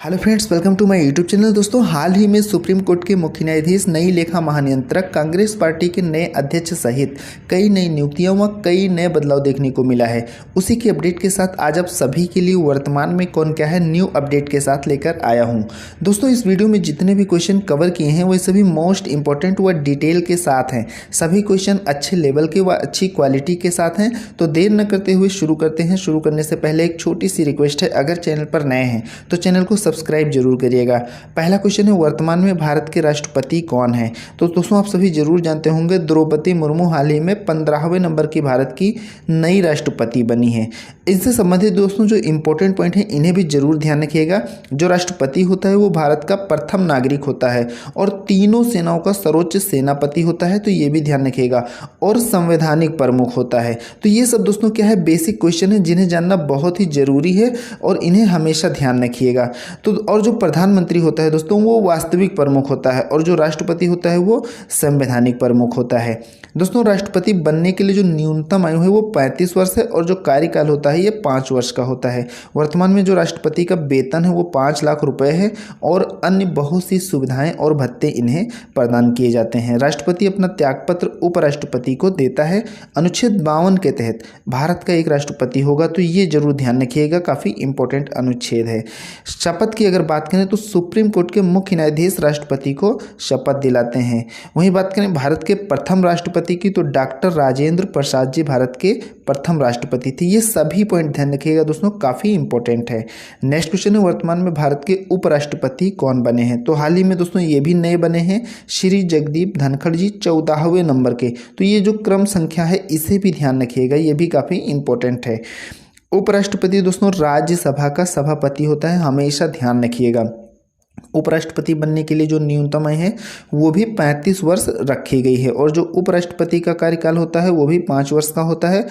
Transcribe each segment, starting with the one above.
Hello friends, welcome to my YouTube channel. दोस्तों, हाल ही में सुप्रीम कोर्ट के मुख्य न्यायाधीश, नई लेखा महानियंत्रक, कांग्रेस पार्टी के नए अध्यक्ष सहित कई नई नियुक्तियां व कई नए बदलाव देखने को मिला है। उसी के अपडेट के साथ आज आप सभी के लिए वर्तमान में कौन क्या है न्यू अपडेट के साथ लेकर आया हूं। दोस्तों, इस वीडियो में जितने भी क्वेश्चन कवर किए हैं वो सभी मोस्ट इंपॉर्टेंट व डिटेल के साथ हैं। सभी क्वेश्चन अच्छे लेवल के व अच्छी क्वालिटी के साथ हैं। तो देर न करते हुए शुरू करते हैं। शुरू करने से पहले एक छोटी सी रिक्वेस्ट है, अगर चैनल पर नए हैं तो चैनल को सब्सक्राइब जरूर करिएगा। पहला क्वेश्चन है, वर्तमान में भारत के राष्ट्रपति कौन है? तो दोस्तों, आप सभी जरूर जानते होंगे, द्रौपदी मुर्मू हाल ही में 15वें नंबर की भारत की नई राष्ट्रपति बनी है। इससे संबंधित दोस्तों जो इंपॉर्टेंट पॉइंट है इन्हें भी जरूर ध्यान रखिएगा। जो राष्ट्रपति होता है वो भारत का प्रथम नागरिक होता है और तीनों सेनाओं का सर्वोच्च सेनापति होता है, तो ये भी ध्यान रखिएगा, और संवैधानिक प्रमुख होता है। तो ये सब दोस्तों क्या है, बेसिक क्वेश्चन है जिन्हें जानना बहुत ही जरूरी है और इन्हें हमेशा ध्यान रखिएगा। तो और जो प्रधानमंत्री होता है दोस्तों वो वास्तविक प्रमुख होता है और जो राष्ट्रपति होता है वो संवैधानिक प्रमुख होता है। दोस्तों, राष्ट्रपति बनने के लिए जो न्यूनतम आयु है वो 35 वर्ष है और जो कार्यकाल होता है ये 5 वर्ष का होता है। वर्तमान में जो राष्ट्रपति का वेतन है वो 5 लाख रुपए है और अन्य बहुत सी सुविधाएं और भत्ते इन्हें प्रदान किए जाते हैं। राष्ट्रपति अपना त्यागपत्र उपराष्ट्रपति को देता है। अनुच्छेद 52 के तहत भारत का एक राष्ट्रपति होगा, तो ये जरूर ध्यान रखिएगा, काफ़ी इंपॉर्टेंट अनुच्छेद है। शपथ की अगर बात करें तो सुप्रीम कोर्ट के मुख्य न्यायाधीश राष्ट्रपति को शपथ दिलाते हैं। वहीं बात करें भारत के प्रथम राष्ट्रपति की, तो डॉक्टर राजेंद्र प्रसाद जी भारत के प्रथम राष्ट्रपति थे। ये सभी पॉइंट ध्यान रखिएगा दोस्तों, काफ़ी इंपॉर्टेंट है। नेक्स्ट क्वेश्चन है, वर्तमान में भारत के उपराष्ट्रपति कौन बने हैं? तो हाल ही में दोस्तों ये भी नए बने हैं, श्री जगदीप धनखड़ जी 14वें नंबर के। तो ये जो क्रम संख्या है इसे भी ध्यान रखिएगा, ये भी काफ़ी इंपॉर्टेंट है। उपराष्ट्रपति दोस्तों राज्यसभा का सभापति होता है, हमेशा ध्यान रखिएगा। उपराष्ट्रपति बनने के लिए जो न्यूनतम आयु है वो भी 35 वर्ष रखी गई है और जो उपराष्ट्रपति का कार्यकाल होता है वो भी 5 वर्ष का होता है।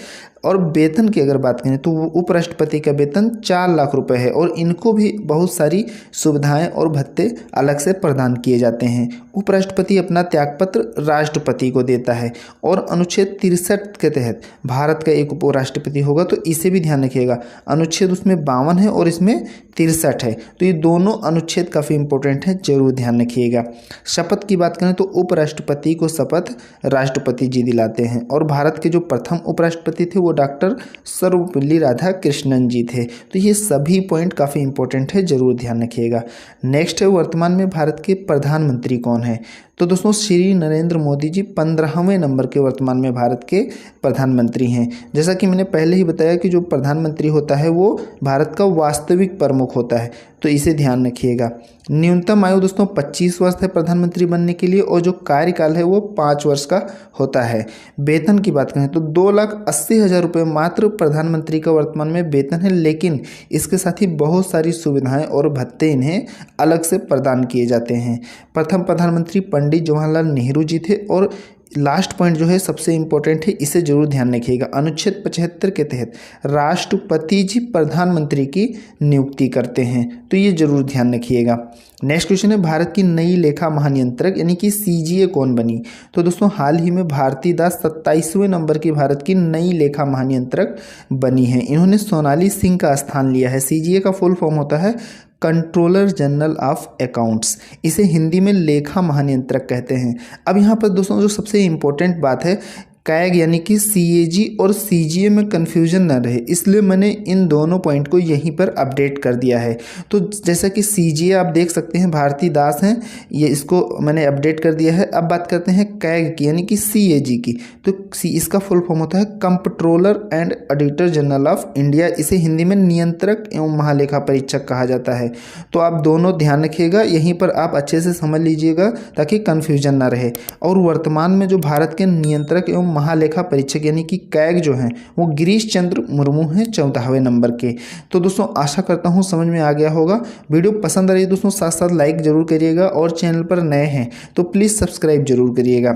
और वेतन की अगर बात करें तो उपराष्ट्रपति का वेतन 4 लाख रुपए है और इनको भी बहुत सारी सुविधाएं और भत्ते अलग से प्रदान किए जाते हैं। उपराष्ट्रपति अपना त्यागपत्र राष्ट्रपति को देता है और अनुच्छेद 63 के तहत भारत का एक उपराष्ट्रपति होगा, तो इसे भी ध्यान रखिएगा। अनुच्छेद उसमें 52 है और इसमें 63 है, तो ये दोनों अनुच्छेद काफ़ी इंपॉर्टेंट है, जरूर ध्यान रखिएगा। शपथ की बात करें तो उपराष्ट्रपति को शपथ राष्ट्रपति जी दिलाते हैं और भारत के जो प्रथम उपराष्ट्रपति थे वो डॉक्टर सर्वपल्ली राधाकृष्णन जी थे। तो ये सभी पॉइंट काफ़ी इंपॉर्टेंट है, जरूर ध्यान रखिएगा। नेक्स्ट है, वर्तमान में भारत के प्रधानमंत्री कौन है? तो दोस्तों श्री नरेंद्र मोदी जी 15वें नंबर के वर्तमान में भारत के प्रधानमंत्री हैं। जैसा कि मैंने पहले ही बताया कि जो प्रधानमंत्री होता है वो भारत का वास्तविक प्रमुख होता है, तो इसे ध्यान रखिएगा। न्यूनतम आयु दोस्तों 25 वर्ष है प्रधानमंत्री बनने के लिए और जो कार्यकाल है वो 5 वर्ष का होता है। वेतन की बात करें तो 2,80,000 रुपये मात्र प्रधानमंत्री का वर्तमान में वेतन है, लेकिन इसके साथ ही बहुत सारी सुविधाएं और भत्ते इन्हें अलग से प्रदान किए जाते हैं। प्रथम प्रधानमंत्री पंडित जवाहरलाल नेहरू जी थे और लास्ट पॉइंट जो है सबसे इंपॉर्टेंट है, इसे जरूर ध्यान रखिएगा। अनुच्छेद 75 के तहत राष्ट्रपति जी प्रधानमंत्री की नियुक्ति करते हैं, तो ये जरूर ध्यान रखिएगा। नेक्स्ट क्वेश्चन है, भारत की नई लेखा महानियंत्रक यानी कि सीजीए कौन बनी? तो दोस्तों हाल ही में भारती दास 27वें नंबर की भारत की नई लेखा महानियंत्रक बनी है। इन्होंने सोनाली सिंह का स्थान लिया है। सीजीए का फुल फॉर्म होता है कंट्रोलर जनरल ऑफ अकाउंट्स, इसे हिंदी में लेखा महानियंत्रक कहते हैं। अब यहाँ पर दोस्तों जो सबसे इम्पोर्टेंट बात है, कैग यानी कि सीएजी और सीजीए में कन्फ्यूजन न रहे, इसलिए मैंने इन दोनों पॉइंट को यहीं पर अपडेट कर दिया है। तो जैसा कि सीजीए आप देख सकते हैं भारती दास हैं, ये इसको मैंने अपडेट कर दिया है। अब बात करते हैं कैग की यानी कि सीएजी की, तो इसका फुल फॉर्म होता है comptroller and auditor general of India, इसे हिंदी में नियंत्रक एवं महालेखा परीक्षक कहा जाता है। तो आप दोनों ध्यान रखिएगा, यहीं पर आप अच्छे से समझ लीजिएगा ताकि कन्फ्यूजन ना रहे। और वर्तमान में जो भारत के नियंत्रक एवं महालेखा परीक्षक यानी कि कैग जो हैं वो गिरीश चंद्र मुर्मू हैं 14वें नंबर के। तो दोस्तों आशा करता हूँ समझ में आ गया होगा। वीडियो पसंद आ रही है दोस्तों साथ साथ लाइक जरूर करिएगा और चैनल पर नए हैं तो प्लीज़ सब्सक्राइब जरूर करिएगा।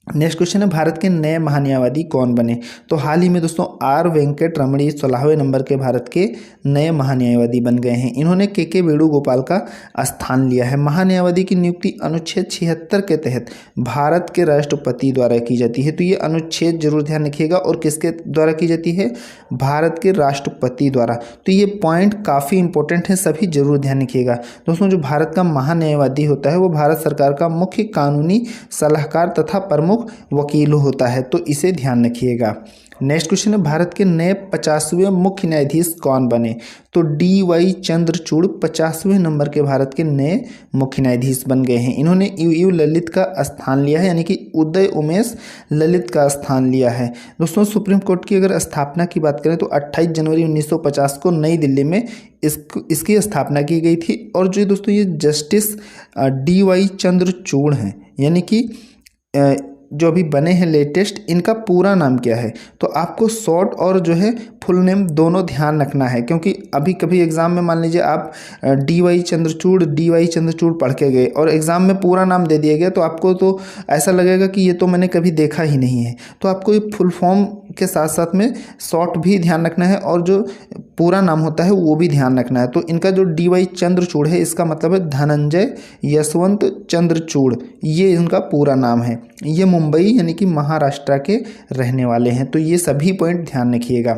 नेक्स्ट क्वेश्चन है भारत के नए महान्यायवादी कौन बने। तो हाल ही में दोस्तों आर वेंकट रमणी 16वें नंबर के भारत के नए महान्यायवादी बन गए हैं। इन्होंने के वेणुगोपाल का स्थान लिया है। महान्यायवादी की नियुक्ति अनुच्छेद 76 के तहत भारत के राष्ट्रपति द्वारा की जाती है। तो ये अनुच्छेद जरूर ध्यान रखिएगा, और किसके द्वारा की जाती है, भारत के राष्ट्रपति द्वारा। तो ये पॉइंट काफ़ी इंपॉर्टेंट है, सभी जरूर ध्यान रखिएगा दोस्तों। जो भारत का महान्यायवादी होता है वो भारत सरकार का मुख्य कानूनी सलाहकार तथा प्रमुख वकील होता है, तो इसे ध्यान रखिएगा। नेक्स्ट क्वेश्चन है भारत के नए 50वें मुख्य न्यायाधीश कौन बने। तो DY चंद्रचूड़ 50वें नंबर के भारत के नए मुख्य न्यायाधीश बन गए हैं। इन्होंने UU ललित का स्थान लिया है, यानी कि उदय उमेश ललित का स्थान लिया है। दोस्तों सुप्रीम कोर्ट की अगर स्थापना की बात करें तो 28 जनवरी 1950 को नई दिल्ली में इसकी स्थापना की गई थी। और जो दोस्तों ये जस्टिस DY चंद्रचूड़ हैं, यानी कि जो अभी बने हैं लेटेस्ट, इनका पूरा नाम क्या है। तो आपको शॉर्ट और जो है फुल नेम दोनों ध्यान रखना है, क्योंकि अभी कभी एग्जाम में मान लीजिए आप DY चंद्रचूड़ पढ़ के गए और एग्जाम में पूरा नाम दे दिया गया, तो आपको तो ऐसा लगेगा कि ये तो मैंने कभी देखा ही नहीं है। तो आपको ये फुल फॉर्म के साथ साथ में शॉर्ट भी ध्यान रखना है, और जो पूरा नाम होता है वो भी ध्यान रखना है। तो इनका जो DY चंद्रचूड़ है, इसका मतलब है धनंजय यशवंत चंद्रचूड़, ये इनका पूरा नाम है। ये मुंबई यानी कि महाराष्ट्र के रहने वाले हैं। तो ये सभी पॉइंट ध्यान रखिएगा।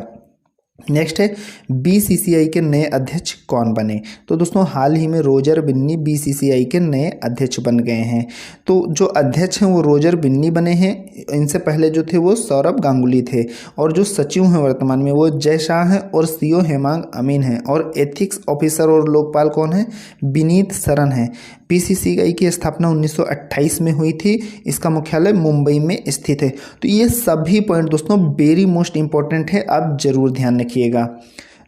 नेक्स्ट है BCCI के नए अध्यक्ष कौन बने। तो दोस्तों हाल ही में रोजर बिन्नी BCCI के नए अध्यक्ष बन गए हैं। तो जो अध्यक्ष हैं वो रोजर बिन्नी बने हैं। इनसे पहले जो थे वो सौरभ गांगुली थे, और जो सचिव हैं वर्तमान में वो जय शाह हैं, और CO हेमांग अमीन हैं, और एथिक्स ऑफिसर और लोकपाल कौन है, विनीत सरन है। BCCI की स्थापना 1928 में हुई थी। इसका मुख्यालय मुंबई में स्थित है। तो ये सभी पॉइंट दोस्तों वेरी मोस्ट इंपॉर्टेंट है, आप जरूर ध्यान रखिएगा।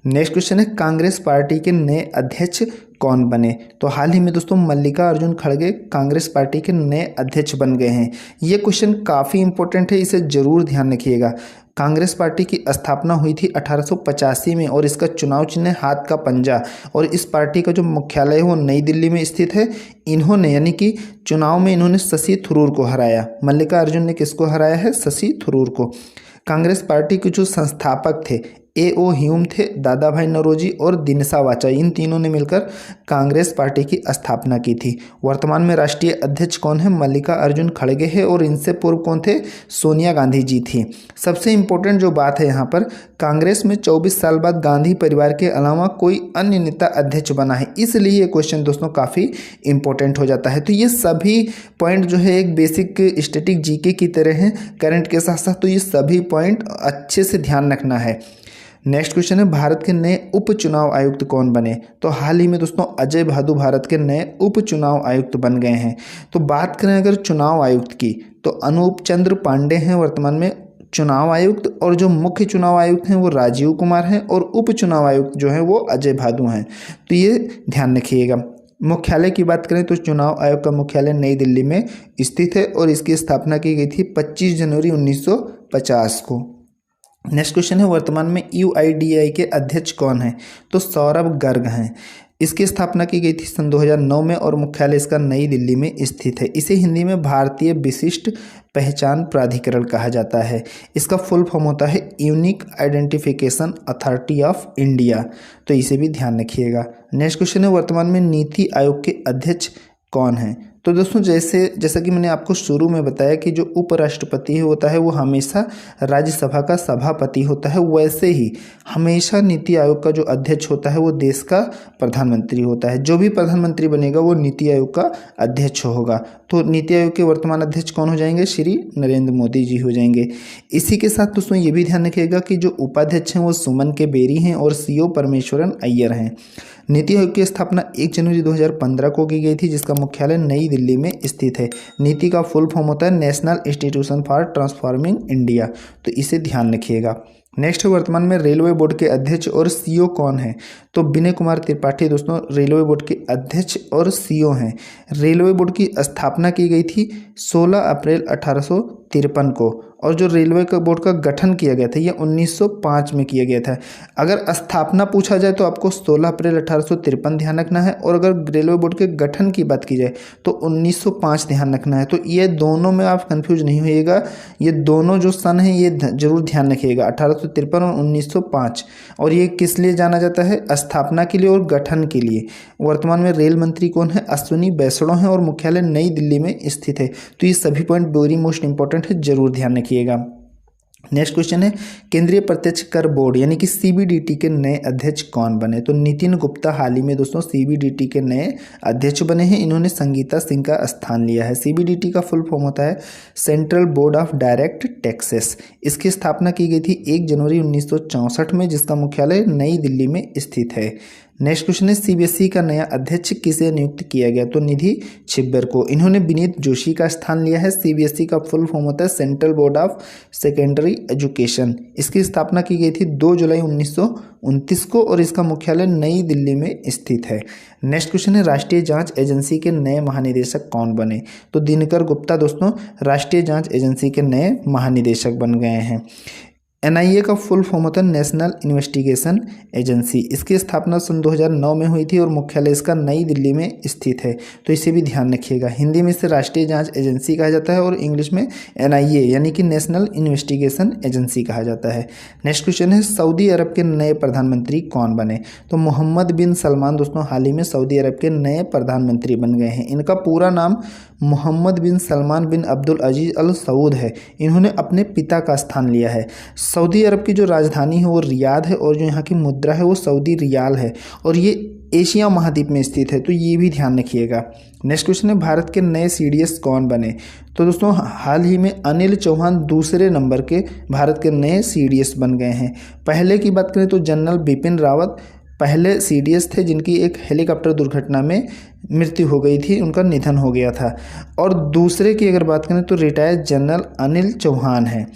नेक्स्ट क्वेश्चन है कांग्रेस पार्टी के नए अध्यक्ष कौन बने। तो हाल ही में दोस्तों मल्लिकार्जुन खड़गे कांग्रेस पार्टी के नए अध्यक्ष बन गए हैं। ये क्वेश्चन काफ़ी इंपॉर्टेंट है, इसे जरूर ध्यान रखिएगा। कांग्रेस पार्टी की स्थापना हुई थी 1885 में, और इसका चुनाव चिन्ह है हाथ का पंजा, और इस पार्टी का जो मुख्यालय है वो नई दिल्ली में स्थित है। इन्होंने यानी कि चुनाव में इन्होंने शशि थरूर को हराया। मल्लिकार्जुन ने किसको हराया है, शशि थरूर को। कांग्रेस पार्टी के जो संस्थापक थे A.O. ह्यूम थे, दादा भाई नौरोजी और दिनसा वाचाई, इन तीनों ने मिलकर कांग्रेस पार्टी की स्थापना की थी। वर्तमान में राष्ट्रीय अध्यक्ष कौन है, मल्लिकार्जुन खड़गे है, और इनसे पूर्व कौन थे, सोनिया गांधी जी थी। सबसे इम्पोर्टेंट जो बात है यहाँ पर, कांग्रेस में 24 साल बाद गांधी परिवार के अलावा कोई अन्य नेता अध्यक्ष बना है, इसलिए ये क्वेश्चन दोस्तों काफ़ी इंपॉर्टेंट हो जाता है। तो ये सभी पॉइंट जो है एक बेसिक स्टैटिक GK की तरह हैं करंट के साथ साथ, तो ये सभी पॉइंट अच्छे से ध्यान रखना है। नेक्स्ट क्वेश्चन है भारत के नए उप चुनाव आयुक्त कौन बने। तो हाल ही में दोस्तों अजय भादु भारत के नए उप चुनाव आयुक्त बन गए हैं। तो बात करें अगर चुनाव आयुक्त की, तो अनूप चंद्र पांडे हैं वर्तमान में चुनाव आयुक्त, और जो मुख्य चुनाव आयुक्त हैं वो राजीव कुमार हैं, और उप चुनाव आयुक्त जो हैं वो अजय भादु हैं। तो ये ध्यान रखिएगा। मुख्यालय की बात करें तो चुनाव आयोग का मुख्यालय नई दिल्ली में स्थित है, और इसकी स्थापना की गई थी 25 जनवरी 1950 को। नेक्स्ट क्वेश्चन है वर्तमान में UIDAI के अध्यक्ष कौन हैं। तो सौरभ गर्ग हैं। इसकी स्थापना की गई थी सन 2009 में, और मुख्यालय इसका नई दिल्ली में स्थित है। इसे हिंदी में भारतीय विशिष्ट पहचान प्राधिकरण कहा जाता है। इसका फुल फॉर्म होता है unique identification authority of India. तो इसे भी ध्यान रखिएगा। नेक्स्ट क्वेश्चन है वर्तमान में नीति आयोग के अध्यक्ष कौन हैं। तो दोस्तों जैसा कि मैंने आपको शुरू में बताया कि जो उपराष्ट्रपति होता है वो हमेशा राज्यसभा का सभापति होता है, वैसे ही हमेशा नीति आयोग का जो अध्यक्ष होता है वो देश का प्रधानमंत्री होता है। जो भी प्रधानमंत्री बनेगा वो नीति आयोग का अध्यक्ष होगा। तो नीति आयोग के वर्तमान अध्यक्ष कौन हो जाएंगे, श्री नरेंद्र मोदी जी हो जाएंगे। इसी के साथ दोस्तों ये भी ध्यान रखिएगा कि जो उपाध्यक्ष हैं वो सुमन के बेरी हैं, और CO परमेश्वरन अय्यर हैं। नीति आयोग की स्थापना 1 जनवरी 2015 को की गई थी, जिसका मुख्यालय नई दिल्ली में स्थित है। नीति का फुल फॉर्म होता है national institution for transforming India. तो इसे ध्यान रखिएगा। नेक्स्ट वर्तमान में रेलवे बोर्ड के अध्यक्ष और CO कौन है। तो विनय कुमार त्रिपाठी दोस्तों रेलवे बोर्ड के अध्यक्ष और CO हैं। रेलवे बोर्ड की स्थापना की गई थी 16 अप्रैल 1853 को, और जो रेलवे का बोर्ड का गठन किया गया था ये 1905 में किया गया था। अगर स्थापना पूछा जाए तो आपको 16 अप्रैल 1853 ध्यान रखना है, और अगर रेलवे बोर्ड के गठन की बात की जाए तो 1905 ध्यान रखना है। तो ये दोनों में आप कंफ्यूज नहीं होइएगा, ये दोनों जो सन हैं ये जरूर ध्यान रखिएगा, 1853 और 1905। और ये किस लिए जाना जाता है? स्थापना के लिए और गठन के लिए। वर्तमान में रेल मंत्री कौन है? अश्विनी वैष्णव है, और मुख्यालय नई दिल्ली में स्थित है। तो ये सभी पॉइंट वेरी मोस्ट इंपॉर्टेंट है, जरूर ध्यान रखिएगा। नेक्स्ट क्वेश्चन है, केंद्रीय प्रत्यक्ष कर बोर्ड यानी कि सीबीडीटी के नए अध्यक्ष कौन बने? तो नितिन गुप्ता हाल ही में दोस्तों सीबीडीटी के नए अध्यक्ष बने हैं। इन्होंने संगीता सिंह का स्थान लिया है। सीबीडीटी का फुल फॉर्म होता है central board of direct taxes. इसकी स्थापना की गई थी 1 जनवरी 1964 में, जिसका मुख्यालय नई दिल्ली में स्थित है। नेक्स्ट क्वेश्चन है, सीबीएसई का नया अध्यक्ष किसे नियुक्त किया गया? तो निधि छिब्बर को। इन्होंने विनीत जोशी का स्थान लिया है। सीबीएसई का फुल फॉर्म होता है central board of secondary education. इसकी स्थापना की गई थी 2 जुलाई 1929 को, और इसका मुख्यालय नई दिल्ली में स्थित है। नेक्स्ट क्वेश्चन है, राष्ट्रीय जांच एजेंसी के नए महानिदेशक कौन बने? तो दिनकर गुप्ता दोस्तों राष्ट्रीय जांच एजेंसी के नए महानिदेशक बन गए हैं। एनआईए का फुल फॉर्म होता है नेशनल इन्वेस्टिगेशन एजेंसी। इसकी स्थापना सन 2009 में हुई थी, और मुख्यालय इसका नई दिल्ली में स्थित है। तो इसे भी ध्यान रखिएगा। हिंदी में इसे राष्ट्रीय जांच एजेंसी कहा जाता है, और इंग्लिश में एनआईए यानी कि नेशनल इन्वेस्टिगेशन एजेंसी कहा जाता है। नेक्स्ट क्वेश्चन है, सऊदी अरब के नए प्रधानमंत्री कौन बने? तो मोहम्मद बिन सलमान दोस्तों हाल ही में सऊदी अरब के नए प्रधानमंत्री बन गए हैं। इनका पूरा नाम मोहम्मद बिन सलमान बिन अब्दुल अजीज अल सऊद है। इन्होंने अपने पिता का स्थान लिया है। सऊदी अरब की जो राजधानी है वो रियाद है, और जो यहाँ की मुद्रा है वो सऊदी रियाल है, और ये एशिया महाद्वीप में स्थित है। तो ये भी ध्यान रखिएगा। नेक्स्ट क्वेश्चन है, भारत के नए सीडीएस कौन बने? तो दोस्तों हाल ही में अनिल चौहान दूसरे नंबर के भारत के नए सीडीएस बन गए हैं। पहले की बात करें तो जनरल बिपिन रावत पहले सीडीएस थे, जिनकी एक हेलीकॉप्टर दुर्घटना में मृत्यु हो गई थी, उनका निधन हो गया था। और दूसरे की अगर बात करें तो रिटायर्ड जनरल अनिल चौहान है।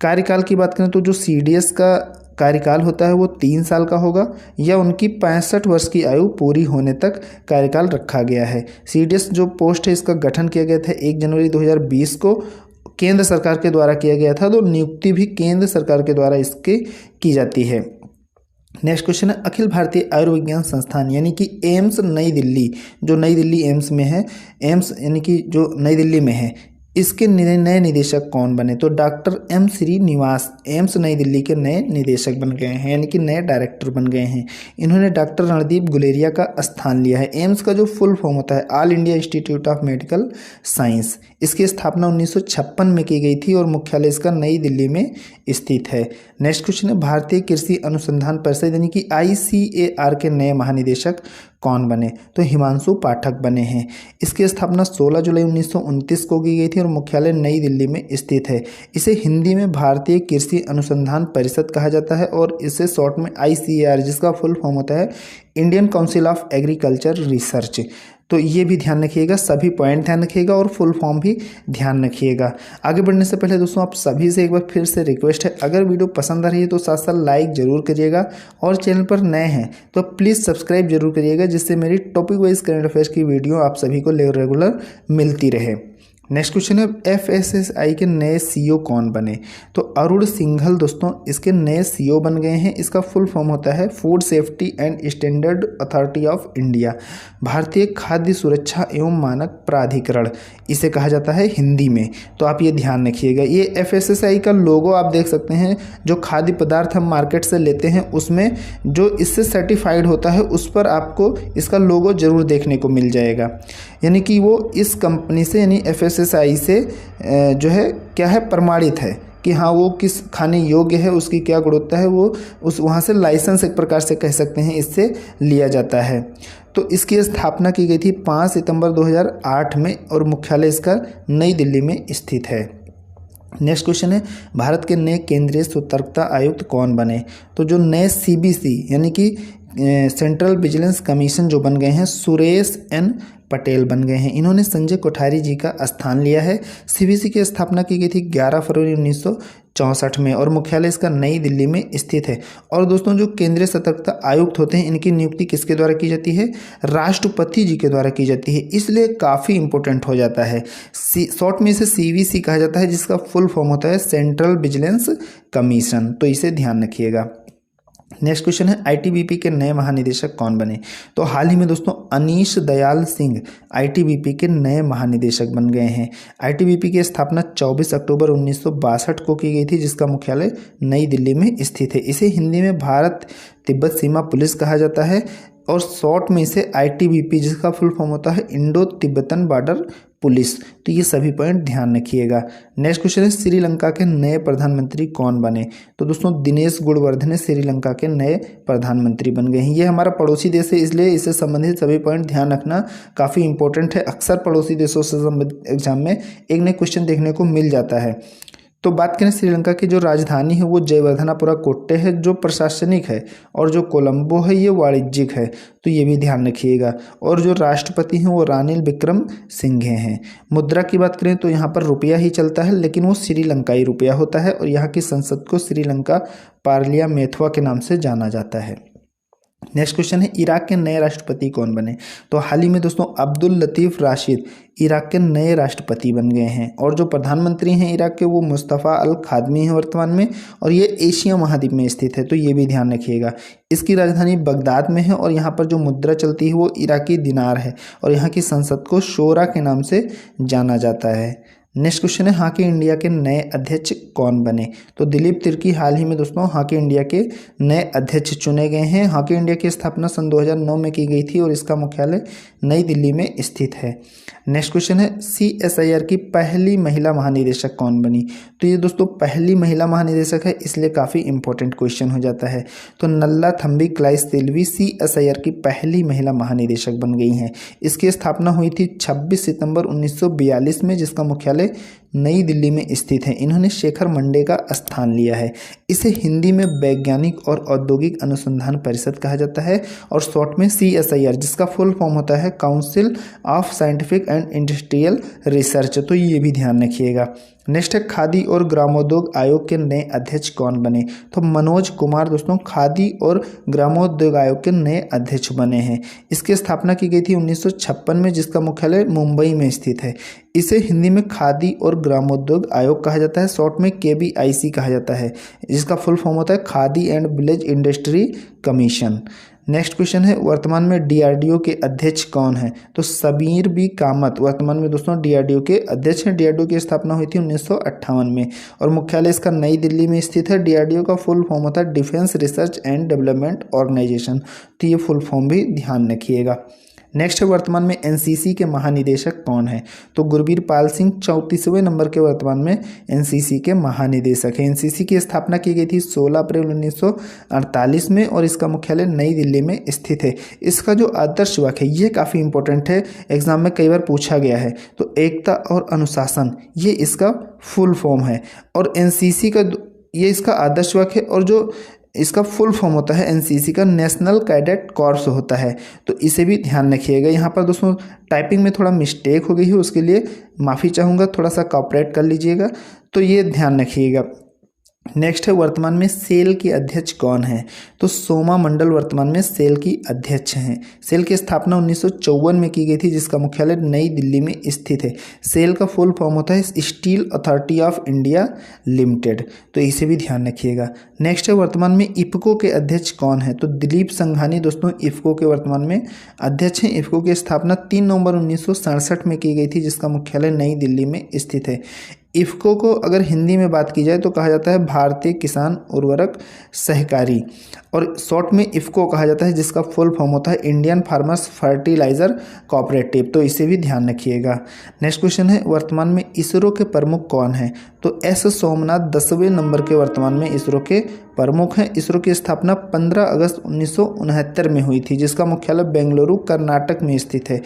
कार्यकाल की बात करें तो जो सीडीएस का कार्यकाल होता है वो 3 साल का होगा, या उनकी 65 वर्ष की आयु पूरी होने तक कार्यकाल रखा गया है। सीडीएस जो पोस्ट है इसका गठन किया गया था 1 जनवरी 2020 को, केंद्र सरकार के द्वारा किया गया था। तो नियुक्ति भी केंद्र सरकार के द्वारा इसकी की जाती है। नेक्स्ट क्वेश्चन है, अखिल भारतीय आयुर्विज्ञान संस्थान यानी कि एम्स नई दिल्ली, जो नई दिल्ली एम्स में है, एम्स यानी कि जो नई दिल्ली में है, इसके नए निदेशक कौन बने? तो डॉक्टर एम श्रीनिवास एम्स नई दिल्ली के नए निदेशक बन गए हैं, यानी कि नए डायरेक्टर बन गए हैं। इन्होंने डॉक्टर रणदीप गुलेरिया का स्थान लिया है। एम्स का जो फुल फॉर्म होता है all India institute of medical science. इसकी स्थापना 1956 में की गई थी, और मुख्यालय इसका नई दिल्ली में स्थित है। नेक्स्ट क्वेश्चन है, भारतीय कृषि अनुसंधान परिषद यानी कि ICAR के नए महानिदेशक कौन बने? तो हिमांशु पाठक बने हैं। इसकी स्थापना 16 जुलाई 1929 को की गई थी, और मुख्यालय नई दिल्ली में स्थित है। इसे हिंदी में भारतीय कृषि अनुसंधान परिषद कहा जाता है, और इसे शॉर्ट में ICAR, जिसका फुल फॉर्म होता है Indian council of agriculture research. तो ये भी ध्यान रखिएगा, सभी पॉइंट ध्यान रखिएगा, और फुल फॉर्म भी ध्यान रखिएगा। आगे बढ़ने से पहले दोस्तों आप सभी से एक बार फिर से रिक्वेस्ट है, अगर वीडियो पसंद आ रही है तो साथ साथ लाइक जरूर करिएगा, और चैनल पर नए हैं तो प्लीज़ सब्सक्राइब जरूर करिएगा, जिससे मेरी टॉपिक वाइज करंट अफेयर्स की वीडियो आप सभी को रेगुलर मिलती रहे। नेक्स्ट क्वेश्चन है, FSSAI के नए CEO कौन बने? तो अरुण सिंघल दोस्तों इसके नए CEO बन गए हैं। इसका फुल फॉर्म होता है food safety and standard authority of India, भारतीय खाद्य सुरक्षा एवं मानक प्राधिकरण इसे कहा जाता है हिंदी में। तो आप ये ध्यान रखिएगा। ये FSSAI का लोगो आप देख सकते हैं, जो खाद्य पदार्थ हम मार्केट से लेते हैं उसमें जो इससे सर्टिफाइड होता है उस पर आपको इसका लोगो जरूर देखने को मिल जाएगा, यानी कि वो इस कंपनी से यानी FSSAI से जो है क्या है प्रमाणित है कि हाँ वो किस खाने योग्य है, उसकी क्या गुणवत्ता है, वो उस वहाँ से लाइसेंस एक प्रकार से कह सकते हैं इससे लिया जाता है। तो इसकी स्थापना की गई थी 5 सितंबर 2008 में, और मुख्यालय इसका नई दिल्ली में स्थित है। नेक्स्ट क्वेश्चन है, भारत के नए केंद्रीय सतर्कता आयुक्त कौन बने? तो जो नए CBC यानी कि सेंट्रल विजिलेंस कमीशन जो बन गए हैं, सुरेश N पटेल बन गए हैं। इन्होंने संजय कोठारी जी का स्थान लिया है। CBC की स्थापना की गई थी 11 फरवरी 1964 में और मुख्यालय इसका नई दिल्ली में स्थित है। और दोस्तों जो केंद्रीय सतर्कता आयुक्त होते हैं इनकी नियुक्ति किसके द्वारा की जाती है? राष्ट्रपति जी के द्वारा की जाती है, इसलिए काफ़ी इंपॉर्टेंट हो जाता है। शॉर्ट में इसे CVC कहा जाता है, जिसका फुल फॉर्म होता है सेंट्रल विजिलेंस कमीशन, तो इसे ध्यान रखिएगा। नेक्स्ट क्वेश्चन है ITBP के नए महानिदेशक कौन बने? तो हाल ही में दोस्तों अनीश दयाल सिंह ITBP के नए महानिदेशक बन गए हैं। ITBP की स्थापना 24 अक्टूबर 1962 को की गई थी, जिसका मुख्यालय नई दिल्ली में स्थित है। इसे हिंदी में भारत तिब्बत सीमा पुलिस कहा जाता है और शॉर्ट में इसे ITBP, जिसका फुल फॉर्म होता है इंडो तिब्बतन बॉर्डर पुलिस। तो ये सभी पॉइंट ध्यान रखिएगा। नेक्स्ट क्वेश्चन है श्रीलंका के नए प्रधानमंत्री कौन बने? तो दोस्तों दिनेश गुणवर्धने श्रीलंका के नए प्रधानमंत्री बन गए हैं। ये हमारा पड़ोसी देश है, इसलिए इससे संबंधित सभी पॉइंट ध्यान रखना काफ़ी इंपॉर्टेंट है। अक्सर पड़ोसी देशों से संबंधित एग्जाम में एक नए क्वेश्चन देखने को मिल जाता है। तो बात करें श्रीलंका की जो राजधानी है वो जयवर्धनापुरा कोट्टे है, जो प्रशासनिक है, और जो कोलंबो है ये वाणिज्यिक है, तो ये भी ध्यान रखिएगा। और जो राष्ट्रपति हैं वो रानिल विक्रम सिंघे हैं। मुद्रा की बात करें तो यहाँ पर रुपया ही चलता है, लेकिन वो श्रीलंकाई रुपया होता है और यहाँ की संसद को श्रीलंका पार्लियामेंथवा के नाम से जाना जाता है। नेक्स्ट क्वेश्चन है इराक के नए राष्ट्रपति कौन बने? तो हाल ही में दोस्तों अब्दुल लतीफ़ राशिद इराक के नए राष्ट्रपति बन गए हैं। और जो प्रधानमंत्री हैं इराक के वो मुस्तफ़ा अल खादमी हैं वर्तमान में, और ये एशिया महाद्वीप में स्थित है, तो ये भी ध्यान रखिएगा। इसकी राजधानी बगदाद में है और यहाँ पर जो मुद्रा चलती है वो इराकी दिनार है और यहाँ की संसद को शोरा के नाम से जाना जाता है। नेक्स्ट क्वेश्चन है हॉकी इंडिया के नए अध्यक्ष कौन बने? तो दिलीप तिर्की हाल ही में दोस्तों हॉकी इंडिया के नए अध्यक्ष चुने गए हैं। हॉकी इंडिया की स्थापना सन 2009 में की गई थी और इसका मुख्यालय नई दिल्ली में स्थित है। नेक्स्ट क्वेश्चन है CSIR की पहली महिला महानिदेशक कौन बनी? तो ये दोस्तों पहली महिला महानिदेशक है, इसलिए काफ़ी इंपॉर्टेंट क्वेश्चन हो जाता है। तो नल्ला थम्बी क्लाइस तेलवी CSIR की पहली महिला महानिदेशक बन गई हैं। इसकी स्थापना हुई थी 26 सितंबर 1942 में, जिसका मुख्यालय नई दिल्ली में स्थित है। इन्होंने शेखर मंडे का स्थान लिया है। इसे हिंदी में वैज्ञानिक और औद्योगिक अनुसंधान परिषद कहा जाता है और शॉर्ट में CSIR, जिसका फुल फॉर्म होता है council of scientific and industrial research, तो ये भी ध्यान रखिएगा। नेक्स्ट है खादी और ग्रामोद्योग आयोग के नए अध्यक्ष कौन बने? तो मनोज कुमार दोस्तों खादी और ग्रामोद्योग आयोग के नए अध्यक्ष बने हैं। इसकी स्थापना की गई थी 1956 में, जिसका मुख्यालय मुंबई में स्थित है। इसे हिंदी में खादी और ग्रामोद्योग आयोग कहा जाता है, शॉर्ट में KBIC कहा जाता है, जिसका फुल फॉर्म होता है khadi and village industry commission. Next question है वर्तमान में DRDO के अध्यक्ष कौन है? तो सबीर बी कामत वर्तमान में दोस्तों DRDO के अध्यक्ष हैं। DRDO की स्थापना हुई थी 1958 में और मुख्यालय इसका नई दिल्ली में स्थित है। DRDO का फुल फॉर्म होता है defence research and development organisation, तो ये फुल फॉर्म भी ध्यान रखिएगा। नेक्स्ट है वर्तमान में NCC के महानिदेशक कौन है? तो गुरबीर पाल सिंह 34वें नंबर के वर्तमान में NCC के महानिदेशक हैं। NCC की स्थापना की गई थी 16 अप्रैल 1948 में और इसका मुख्यालय नई दिल्ली में स्थित है। इसका जो आदर्श वाक्य है ये काफ़ी इंपॉर्टेंट है, एग्जाम में कई बार पूछा गया है। तो एकता और अनुशासन ये इसका फुल फॉर्म है और NCC का ये इसका आदर्श वाक्य है और जो इसका फुल फॉर्म होता है NCC का नेशनल कैडेट कॉर्प्स होता है, तो इसे भी ध्यान रखिएगा। यहाँ पर दोस्तों टाइपिंग में थोड़ा मिस्टेक हो गई है, उसके लिए माफ़ी चाहूँगा, थोड़ा सा कॉपरेट कर लीजिएगा, तो ये ध्यान रखिएगा। नेक्स्ट है वर्तमान में सेल के अध्यक्ष कौन है? तो सोमा मंडल वर्तमान में सेल की अध्यक्ष हैं। सेल की स्थापना 1954 में की गई थी, जिसका मुख्यालय नई दिल्ली में स्थित है। सेल का फुल फॉर्म होता है steel authority of India limited, तो इसे भी ध्यान रखिएगा। नेक्स्ट है वर्तमान में इफको के अध्यक्ष कौन है? तो दिलीप संघानी दोस्तों इफको के वर्तमान में अध्यक्ष हैं। इफको की स्थापना 3 नवंबर 1967 में की गई थी, जिसका मुख्यालय नई दिल्ली में स्थित है। इफको को अगर हिंदी में बात की जाए तो कहा जाता है भारतीय किसान उर्वरक सहकारी और शॉर्ट में इफको कहा जाता है, जिसका फुल फॉर्म होता है इंडियन फार्मर्स फर्टिलाइजर कोऑपरेटिव, तो इसे भी ध्यान रखिएगा। नेक्स्ट क्वेश्चन है वर्तमान में इसरो के प्रमुख कौन है? तो S सोमनाथ 10वें नंबर के वर्तमान में इसरो के प्रमुख हैं। इसरो की स्थापना 15 अगस्त 1969 में हुई थी, जिसका मुख्यालय बेंगलुरु कर्नाटक में स्थित है।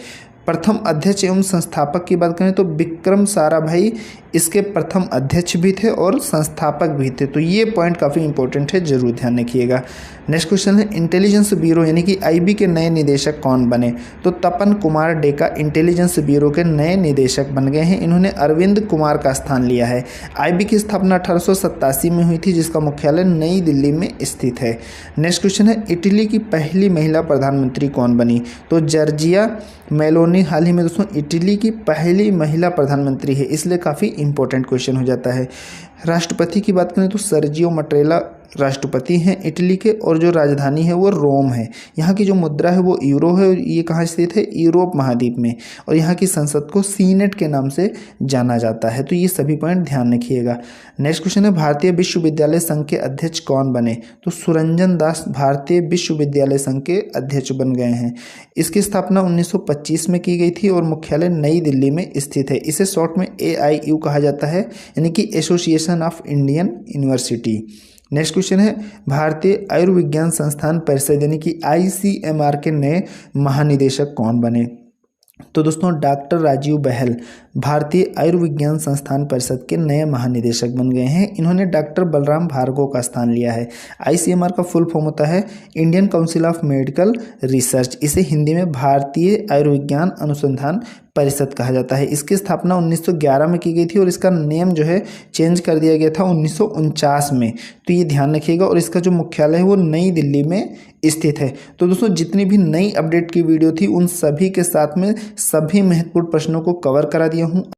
प्रथम अध्यक्ष एवं संस्थापक की बात करें तो विक्रम साराभाई इसके प्रथम अध्यक्ष भी थे और संस्थापक भी थे। तो ये पॉइंट काफ़ी इंपॉर्टेंट है, जरूर ध्यान रखिएगा। नेक्स्ट क्वेश्चन है इंटेलिजेंस ब्यूरो यानी कि आईबी के नए निदेशक कौन बने? तो तपन कुमार डेका इंटेलिजेंस ब्यूरो के नए निदेशक बन गए हैं। इन्होंने अरविंद कुमार का स्थान लिया है। आईबी की स्थापना 1887 में हुई थी, जिसका मुख्यालय नई दिल्ली में स्थित है। नेक्स्ट क्वेश्चन है इटली की पहली महिला प्रधानमंत्री कौन बनी? तो जॉर्जिया मेलोनी हाल ही में दोस्तों इटली की पहली महिला प्रधानमंत्री है, इसलिए काफ़ी इंपॉर्टेंट क्वेश्चन हो जाता है। राष्ट्रपति की बात करें तो सर्जियो मट्रेला राष्ट्रपति हैं इटली के, और जो राजधानी है वो रोम है। यहाँ की जो मुद्रा है वो यूरो है, और ये कहाँ स्थित है? यूरोप महाद्वीप में। और यहाँ की संसद को सीनेट के नाम से जाना जाता है। तो ये सभी पॉइंट ध्यान रखिएगा। नेक्स्ट क्वेश्चन है भारतीय विश्वविद्यालय संघ के अध्यक्ष कौन बने? तो सुरंजन दास भारतीय विश्वविद्यालय संघ के अध्यक्ष बन गए हैं। इसकी स्थापना 1925 में की गई थी और मुख्यालय नई दिल्ली में स्थित है। इसे शॉर्ट में AIU कहा जाता है, यानी कि association of Indian university. Next question है भारतीय आयुर्विज्ञान संस्थान परिषद यानी कि ICMR के नए महानिदेशक कौन बने? तो दोस्तों डॉक्टर राजीव बहल भारतीय आयुर्विज्ञान संस्थान परिषद के नए महानिदेशक बन गए हैं। इन्होंने डॉक्टर बलराम भार्गव का स्थान लिया है। ICMR का फुल फॉर्म होता है Indian council of medical research. इसे हिंदी में भारतीय आयुर्विज्ञान अनुसंधान परिषद कहा जाता है। इसकी स्थापना 1911 में की गई थी और इसका नेम जो है चेंज कर दिया गया था 1949 में। तो ये ध्यान रखिएगा। और इसका जो मुख्यालय है वो नई दिल्ली में स्थित है। तो दोस्तों जितनी भी नई अपडेट की वीडियो थी उन सभी के साथ में सभी महत्वपूर्ण प्रश्नों को कवर करा दिया हूँ।